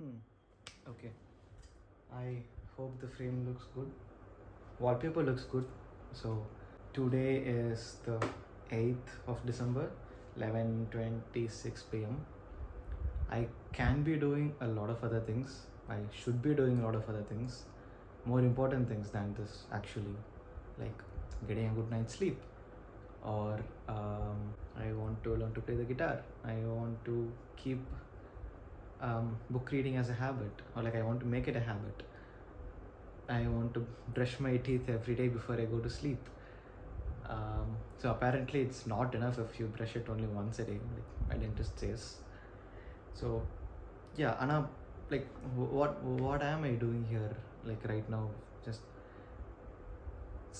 Hmm. Okay. I hope the frame looks good. Wallpaper looks good. So today is the 8th of December, 11:26 p.m. I can be doing a lot of other things. I should be doing a lot of other things. More important things than this actually. Like getting a good night's sleep. Or I want to learn to play the guitar. I want to keep book reading as a habit, or like I want to make it a habit. I want to brush my teeth every day before I go to sleep. So apparently it's not enough if you brush it only once a day, like my dentist says. So yeah, Anna, like what am I doing here? Like right now, just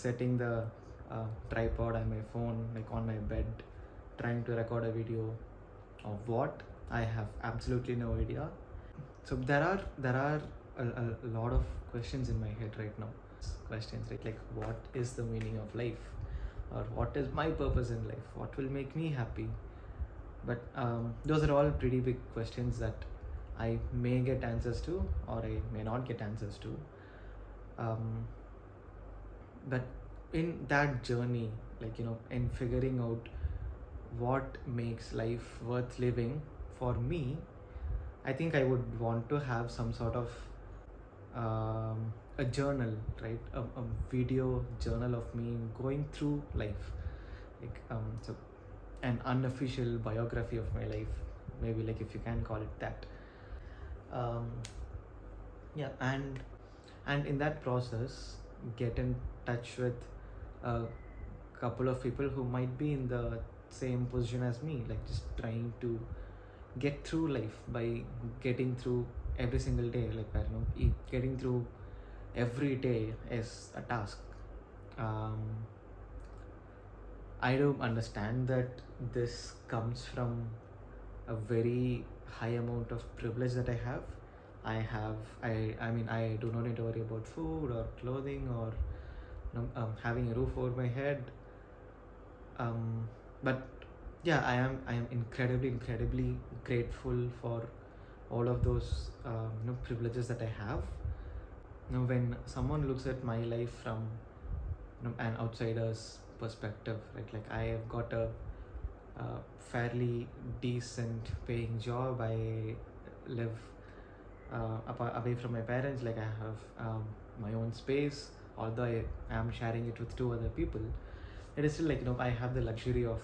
setting the tripod and my phone like on my bed, trying to record a video of what I have absolutely no idea. So there are a lot of questions in my head right now. Questions like what is the meaning of life, or what is my purpose in life? What will make me happy? But those are all pretty big questions that I may get answers to, or I may not get answers to. But in that journey, like in figuring out what makes life worth living for me, I think I would want to have some sort of a journal, right? A video journal of me going through life, like so an unofficial biography of my life, maybe, like if you can call it that. um, yeah, and in that process, get in touch with a couple of people who might be in the same position as me, like just trying to get through life by getting through every single day. Like I don't know, getting through every day is a task. um, I do understand that this comes from a very high amount of privilege that I mean, I do not need to worry about food or clothing, or having a roof over my head. But yeah, I am incredibly grateful for all of those privileges that I have. When someone looks at my life from an outsider's perspective, right? Like I have got a fairly decent paying job. I live away from my parents. Like I have my own space, although I am sharing it with two other people. It is still like I have the luxury of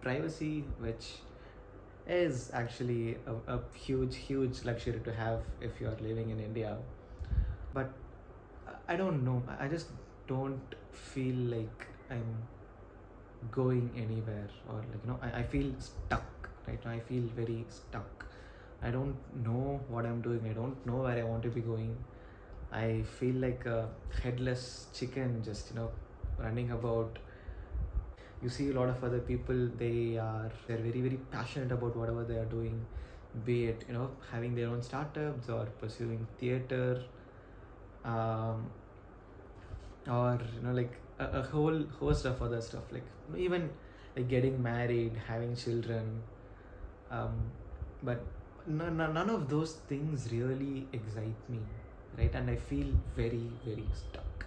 privacy, which is actually a huge luxury to have if you are living in India. But I don't know, I just don't feel like I'm going anywhere, or like I feel stuck right now. I feel very stuck. I don't know what I'm doing. I don't know where I want to be going. I feel like a headless chicken, just running about. You see a lot of other people, they're very passionate about whatever they are doing, be it having their own startups, or pursuing theater, um, or like a whole host of other stuff, like even like getting married, having children. But none of those things really excite me, right? And I feel very stuck.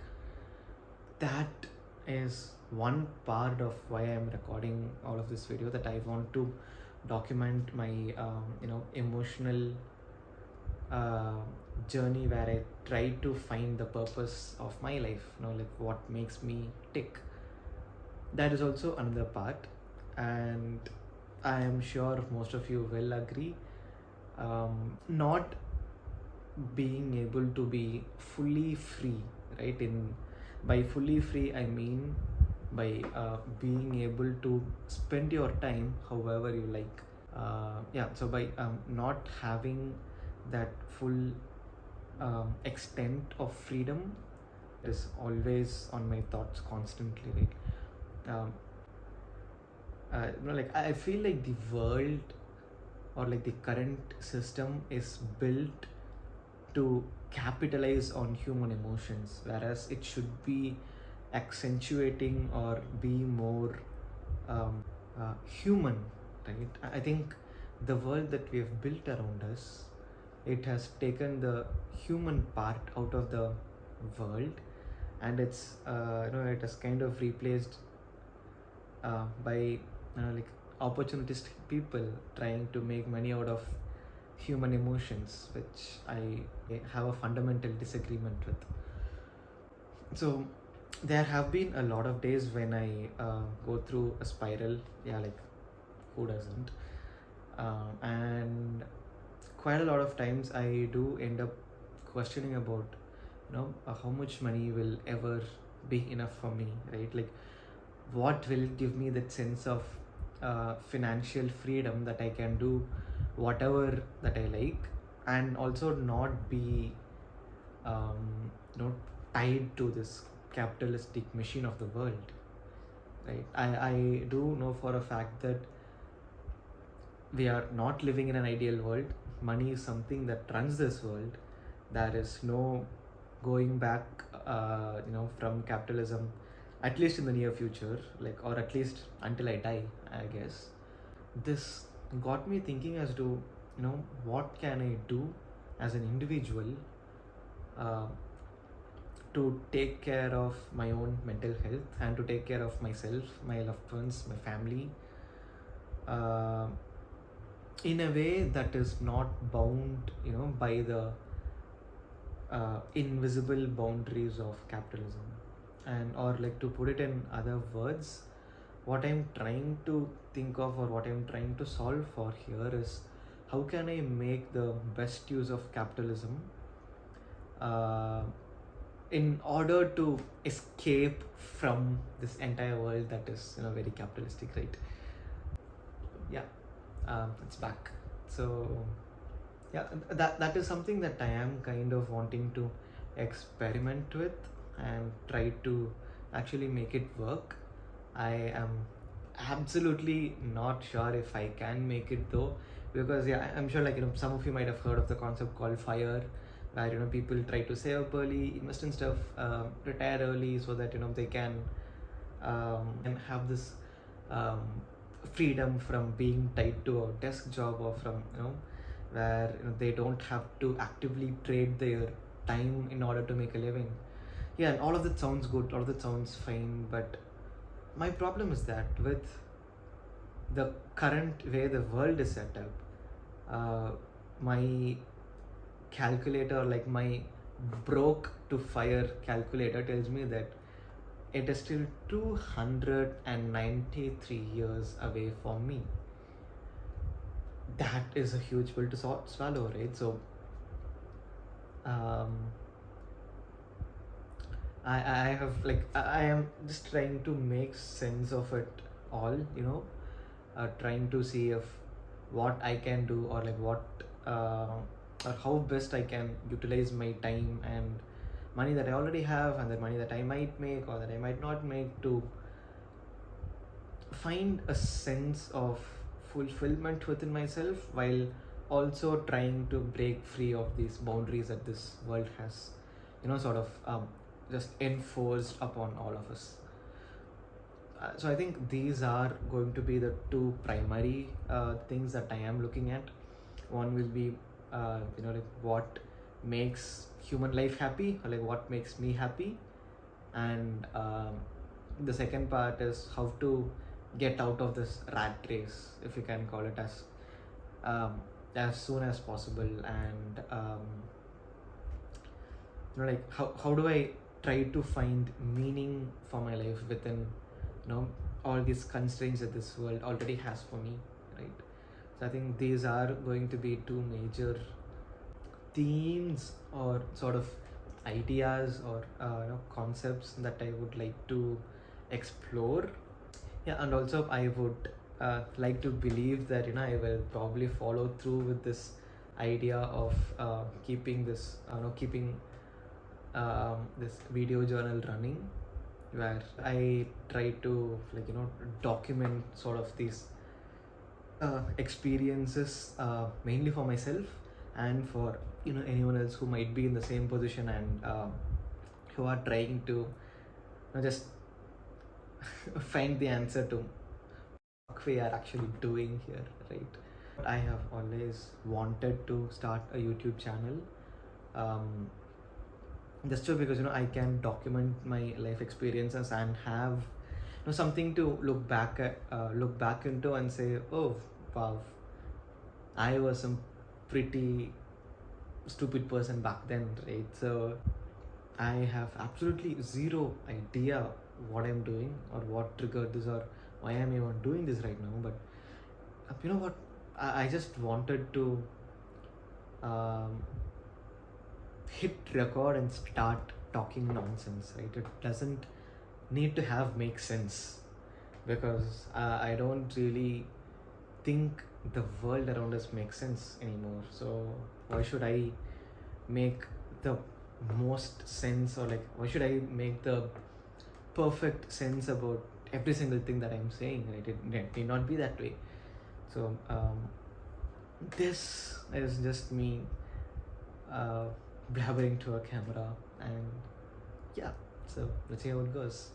That is one part of why I'm recording all of this video, that I want to document my emotional uh, journey, where I try to find the purpose of my life, like what makes me tick. That is also another part, and I am sure most of you will agree. Not being able to be fully free, right? In by fully free, I mean by being able to spend your time however you like. Yeah, so by not having that full extent of freedom is always on my thoughts constantly, right? Like I feel like the world, or like the current system, is built to capitalize on human emotions, whereas it should be accentuating or be more human, right? I think the world that we have built around us it has taken the human part out of the world, and it has kind of replaced by like opportunistic people trying to make money out of human emotions, which I have a fundamental disagreement with. So there have been a lot of days when I go through a spiral. Yeah, like who doesn't? And quite a lot of times I do end up questioning about how much money will ever be enough for me, right? Like what will give me that sense of financial freedom that I can do whatever that I like, and also not be um, you know tied to this capitalistic machine of the world, right? I do know for a fact that we are not living in an ideal world. Money is something that runs this world. There is no going back from capitalism, at least in the near future, like, or at least until I die, I guess. This got me thinking as to what can I do as an individual uh, to take care of my own mental health and to take care of myself, my loved ones, my family, uh, in a way that is not bound by the invisible boundaries of capitalism. And or like, to put it in other words, what I'm trying to think of, or what I'm trying to solve for here, is how can I make the best use of capitalism uh, in order to escape from this entire world that is very capitalistic, right? Yeah, it's back. So yeah, that is something that I am kind of wanting to experiment with and try to actually make it work. I am absolutely not sure if I can make it though, because yeah, I'm sure, like, some of you might have heard of the concept called FIRE, where people try to save up early, invest in stuff, retire early, so that they can and have this um, freedom from being tied to a desk job, or from where they don't have to actively trade their time in order to make a living. Yeah, and all of that sounds good, all of that sounds fine, but my problem is that with the current way the world is set up, my calculator, like my broke to fire calculator, tells me that it is still 293 years away from me. That is a huge pill to swallow, right? So um, I have, like, I am just trying to make sense of it all, trying to see if what I can do, or like what or how best I can utilize my time and money that I already have, and the money that I might make or that I might not make, to find a sense of fulfillment within myself, while also trying to break free of these boundaries that this world has sort of just enforced upon all of us. So I think these are going to be the two primary things that I am looking at. One will be like what makes human life happy, or like what makes me happy, and the second part is how to get out of this rat race, if you can call it, as soon as possible. And like how do I try to find meaning for my life within all these constraints that this world already has for me, right? So I think these are going to be two major themes, or sort of ideas, or concepts that I would like to explore. Yeah, and also I would like to believe that I will probably follow through with this idea of keeping this video journal running, where I try to, like, document sort of these experiences, mainly for myself and for anyone else who might be in the same position, and who are trying to just find the answer to what we are actually doing here, right? I have always wanted to start a YouTube channel. Um, just so because I can document my life experiences and have something to look back into and say, oh wow, I was a pretty stupid person back then, right? So I have absolutely zero idea what I'm doing or what triggered this or why I'm even doing this right now. But you know what? I just wanted to um, hit record and start talking nonsense, right? It doesn't need to have make sense because I don't really think the world around us makes sense anymore. So why should I make the most sense, or like why should I make the perfect sense about every single thing that I'm saying, right? It may not be that way. So this is just me uh, blabbering to a camera, and yeah, so let's see how it goes.